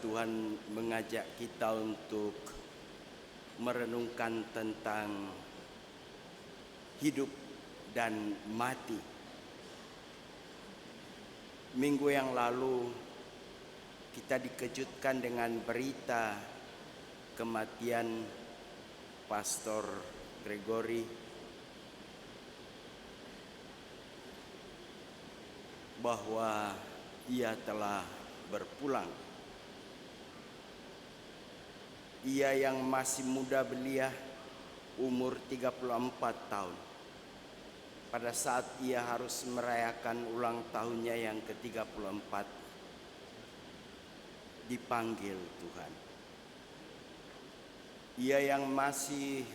Tuhan mengajak kita untuk merenungkan tentang hidup dan mati. Minggu yang lalu kita dikejutkan dengan berita kematian Pastor Gregory, bahwa ia telah berpulang. Ia yang masih muda belia, umur 34 tahun. Pada saat ia harus merayakan ulang tahunnya yang ke-34, dipanggil Tuhan. Ia yang masih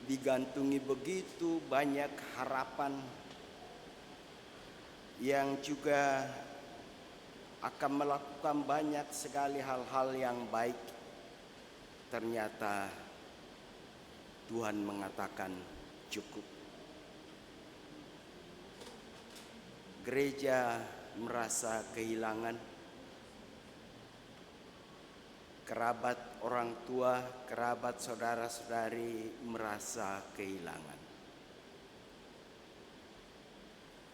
digantungi begitu banyak harapan, yang juga akan melakukan banyak sekali hal-hal yang baik, ternyata Tuhan mengatakan cukup. Gereja merasa kehilangan, kerabat orang tua, kerabat saudara-saudari merasa kehilangan.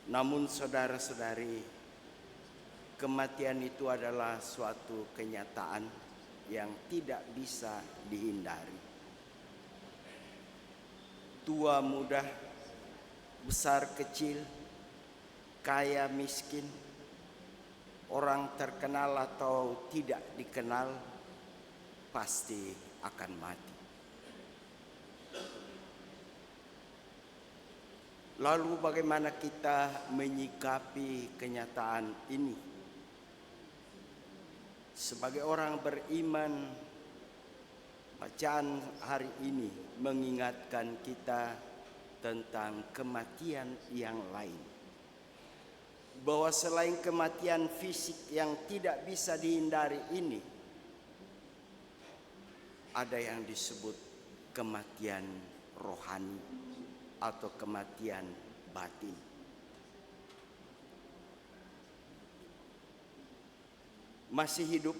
Namun saudara-saudari, kematian itu adalah suatu kenyataan yang tidak bisa dihindari. Tua muda, besar kecil, kaya miskin, orang terkenal atau tidak dikenal, pasti akan mati. Lalu bagaimana kita menyikapi kenyataan ini? Sebagai orang beriman, bacaan hari ini mengingatkan kita tentang kematian yang lain. Bahwa selain kematian fisik yang tidak bisa dihindari ini, ada yang disebut kematian rohani atau kematian batin. Masih hidup,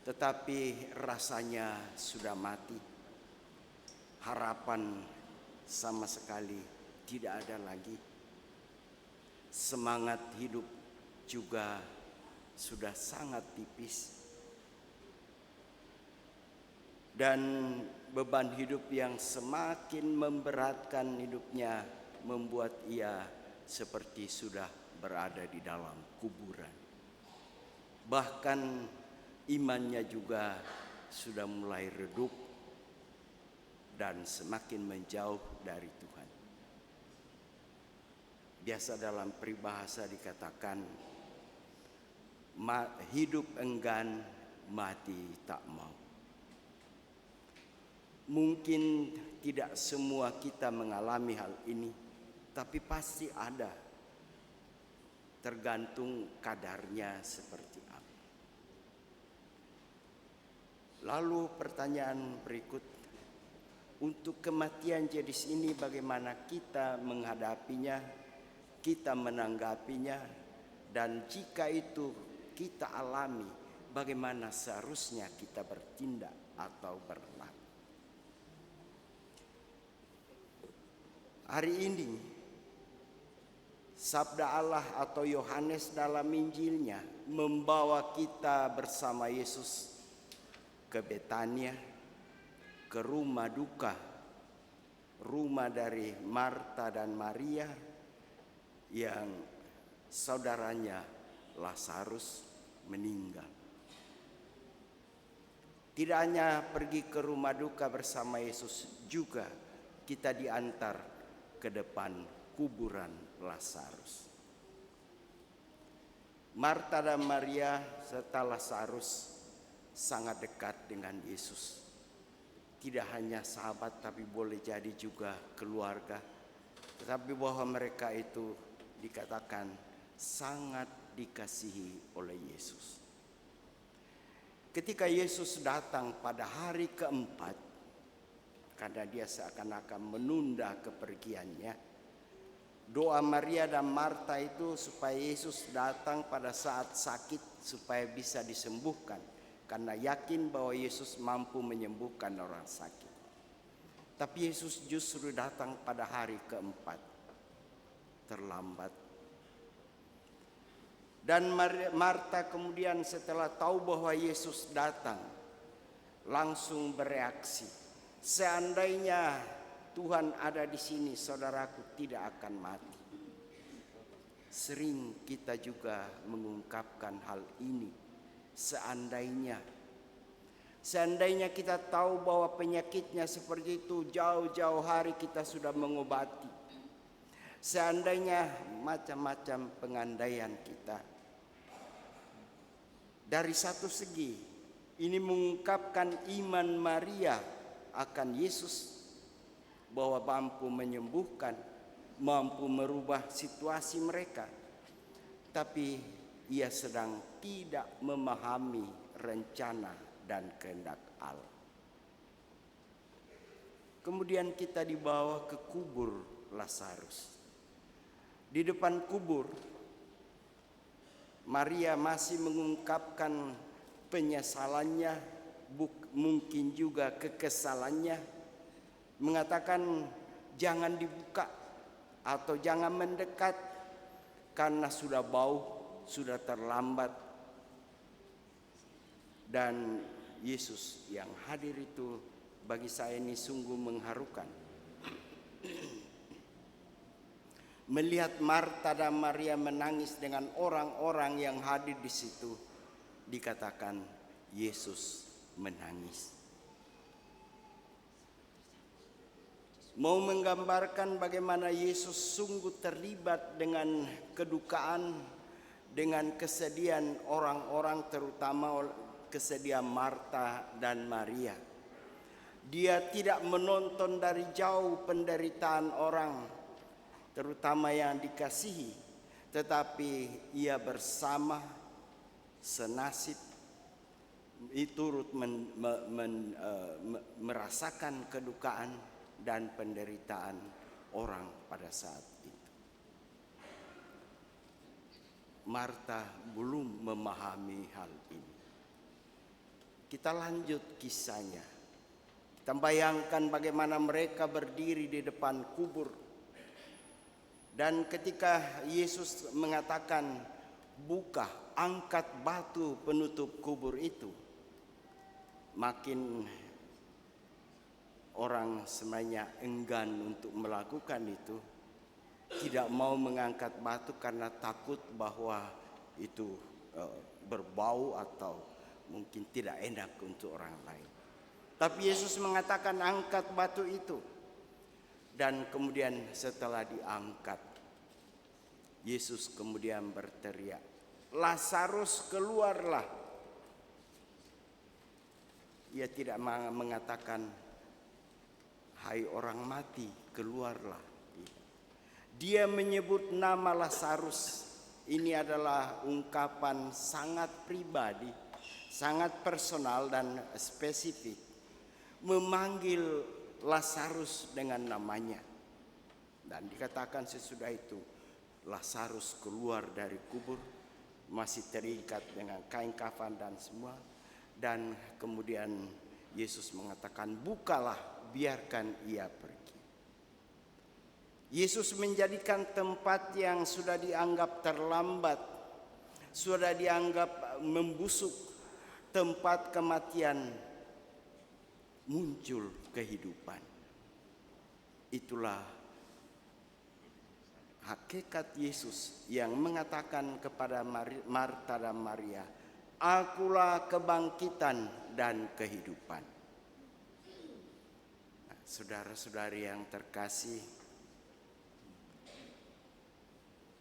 tetapi rasanya sudah mati. Harapan sama sekali tidak ada lagi. Semangat hidup juga sudah sangat tipis. Dan beban hidup yang semakin memberatkan hidupnya membuat ia seperti sudah berada di dalam kuburan. Bahkan imannya juga sudah mulai redup dan semakin menjauh dari Tuhan. Biasa dalam peribahasa dikatakan, hidup enggan, mati tak mau. Mungkin tidak semua kita mengalami hal ini, tapi pasti ada. Tergantung kadarnya seperti apa. Lalu pertanyaan berikut, untuk kematian jenis ini bagaimana kita menghadapinya, kita menanggapinya, dan jika itu kita alami, bagaimana seharusnya kita bertindak atau berlaku. Hari ini sabda Allah atau Yohanes dalam Injilnya membawa kita bersama Yesus ke Betania, ke rumah duka, rumah dari Marta dan Maria yang saudaranya Lazarus meninggal. Tidak hanya pergi ke rumah duka bersama Yesus, juga kita diantar ke depan kuburan Lazarus. Marta dan Maria serta Lazarus sangat dekat dengan Yesus. Tidak hanya sahabat, tapi boleh jadi juga keluarga. Tetapi bahwa mereka itu dikatakan sangat dikasihi oleh Yesus. Ketika Yesus datang pada hari keempat, karena dia seakan-akan menunda kepergiannya, Doa Maria dan Marta itu supaya Yesus datang pada saat sakit supaya bisa disembuhkan. Karena yakin bahwa Yesus mampu menyembuhkan orang sakit. Tapi Yesus justru datang pada hari keempat. Terlambat. Dan Marta kemudian setelah tahu bahwa Yesus datang, langsung bereaksi. Seandainya Tuhan ada di sini, saudaraku tidak akan mati. Sering kita juga mengungkapkan hal ini. Seandainya kita tahu bahwa penyakitnya seperti itu, jauh-jauh hari kita sudah mengobati. Seandainya macam-macam pengandaian kita. Dari satu segi, ini mengungkapkan iman Maria akan Yesus, bahwa mampu menyembuhkan, mampu merubah situasi mereka. Tapi ia sedang tidak memahami rencana dan kehendak Allah. Kemudian kita dibawa ke kubur Lazarus. Di depan kubur, Maria masih mengungkapkan penyesalannya, mungkin juga kekesalannya, mengatakan jangan dibuka atau jangan mendekat karena sudah bau, sudah terlambat. Dan Yesus yang hadir itu bagi saya ini sungguh mengharukan. Melihat Marta dan Maria menangis dengan orang-orang yang hadir di situ, dikatakan Yesus menangis. Mau menggambarkan bagaimana Yesus sungguh terlibat dengan kedukaan, dengan kesedihan orang-orang, terutama kesedihan Marta dan Maria. Dia tidak menonton dari jauh penderitaan orang, terutama yang dikasihi, tetapi ia bersama senasib, turut merasakan kedukaan dan penderitaan orang pada saat itu. Marta belum memahami hal ini. Kita lanjut kisahnya. Kita bayangkan bagaimana mereka berdiri di depan kubur. Dan ketika Yesus mengatakan, buka, angkat batu penutup kubur itu, makin orang semuanya enggan untuk melakukan itu, tidak mau mengangkat batu karena takut bahwa itu berbau atau mungkin tidak enak untuk orang lain. Tapi Yesus mengatakan angkat batu itu. Dan kemudian setelah diangkat, Yesus kemudian berteriak, Lazarus keluarlah. Ia tidak mengatakan, hai orang mati, keluarlah. Dia menyebut nama Lazarus. Ini adalah ungkapan sangat pribadi, sangat personal dan spesifik. Memanggil Lazarus dengan namanya. Dan dikatakan sesudah itu, Lazarus keluar dari kubur, masih terikat dengan kain kafan dan semua. Dan kemudian Yesus mengatakan, bukalah, biarkan ia pergi. Yesus menjadikan tempat yang sudah dianggap terlambat, sudah dianggap membusuk, tempat kematian, muncul kehidupan. Itulah hakikat Yesus yang mengatakan kepada Marta dan Maria, akulah kebangkitan dan kehidupan. Nah, saudara-saudari yang terkasih,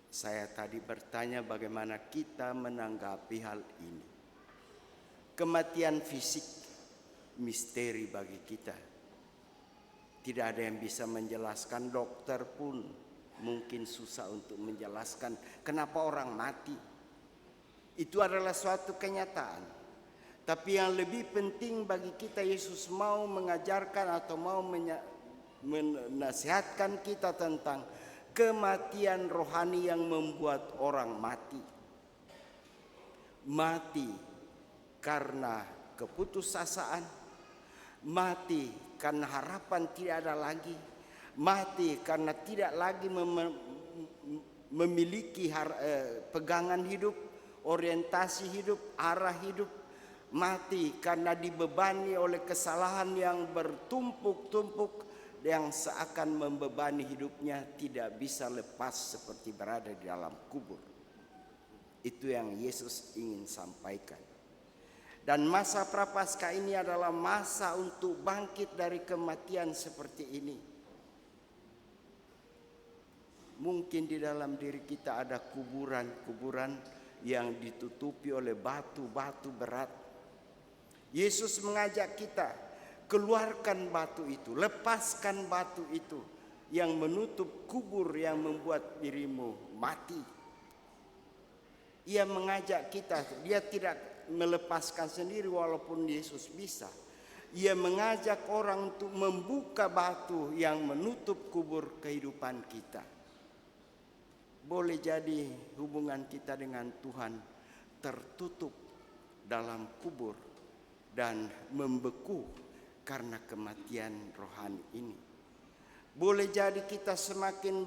saya tadi bertanya bagaimana kita menanggapi hal ini. Kematian fisik misteri bagi kita. Tidak ada yang bisa menjelaskan, dokter pun mungkin susah untuk menjelaskan kenapa orang mati. Itu adalah suatu kenyataan. Tapi yang lebih penting bagi kita, Yesus mau mengajarkan atau mau menasihatkan kita tentang kematian rohani yang membuat orang mati. Mati karena keputusasaan, mati karena harapan tidak ada lagi, mati karena tidak lagi memiliki pegangan hidup, orientasi hidup, arah hidup, mati karena dibebani oleh kesalahan yang bertumpuk-tumpuk yang seakan membebani hidupnya, tidak bisa lepas seperti berada di dalam kubur. Itu yang Yesus ingin sampaikan. Dan masa prapaskah ini adalah masa untuk bangkit dari kematian seperti ini. Mungkin di dalam diri kita ada kuburan-kuburan yang ditutupi oleh batu-batu berat. Yesus mengajak kita, keluarkan batu itu, lepaskan batu itu yang menutup kubur yang membuat dirimu mati. Ia mengajak kita, dia tidak melepaskan sendiri walaupun Yesus bisa. Ia mengajak orang untuk membuka batu yang menutup kubur kehidupan kita. Boleh jadi hubungan kita dengan Tuhan tertutup dalam kubur dan membeku karena kematian rohani ini. Boleh jadi kita semakin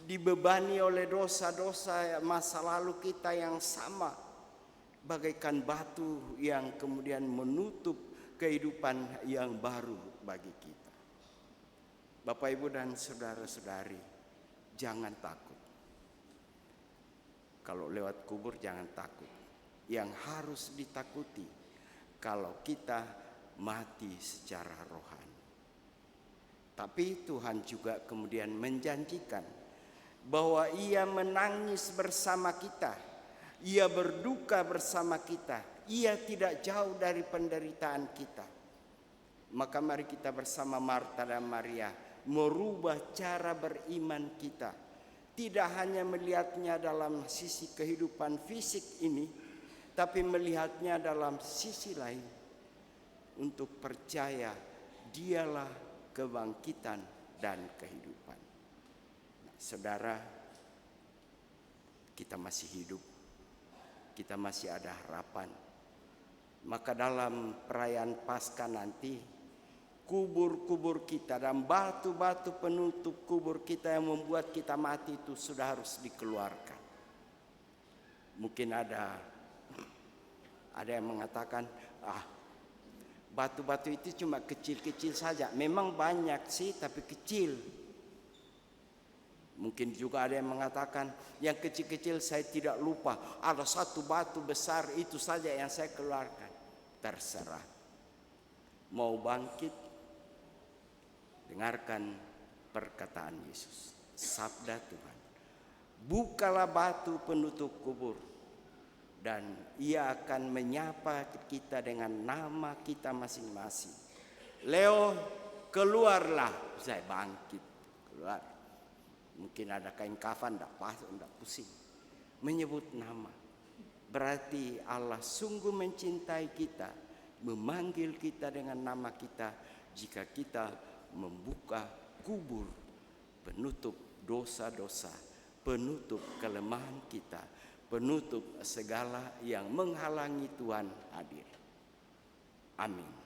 dibebani oleh dosa-dosa masa lalu kita yang sama, bagaikan batu yang kemudian menutup kehidupan yang baru bagi kita. Bapak, Ibu, dan saudara-saudari, jangan takut. Kalau lewat kubur jangan takut. Yang harus ditakuti kalau kita mati secara rohani. Tapi Tuhan juga kemudian menjanjikan bahwa Ia menangis bersama kita, Ia berduka bersama kita, Ia tidak jauh dari penderitaan kita. Maka mari kita bersama Marta dan Maria merubah cara beriman kita. Tidak hanya melihatnya dalam sisi kehidupan fisik ini, tapi melihatnya dalam sisi lain. Untuk percaya Dialah kebangkitan dan kehidupan. Saudara, kita masih hidup, kita masih ada harapan. Maka dalam perayaan Paskah nanti, kubur-kubur kita dan batu-batu penutup kubur kita yang membuat kita mati itu sudah harus dikeluarkan. Mungkin ada yang mengatakan, batu-batu itu cuma kecil-kecil saja. Memang banyak sih, tapi kecil. Mungkin juga ada yang mengatakan, yang kecil-kecil saya tidak lupa, ada satu batu besar itu saja yang saya keluarkan. Terserah. Mau bangkit, dengarkan perkataan Yesus, sabda Tuhan. Bukalah batu penutup kubur, dan Ia akan menyapa kita dengan nama kita masing-masing. Leo, keluarlah. Saya bangkit, keluar. Mungkin ada kain kafan, tidak pusing. Menyebut nama. Berarti Allah sungguh mencintai kita, memanggil kita dengan nama kita jika kita membuka kubur penutup dosa-dosa, penutup kelemahan kita, penutup segala yang menghalangi Tuhan hadir. Amin.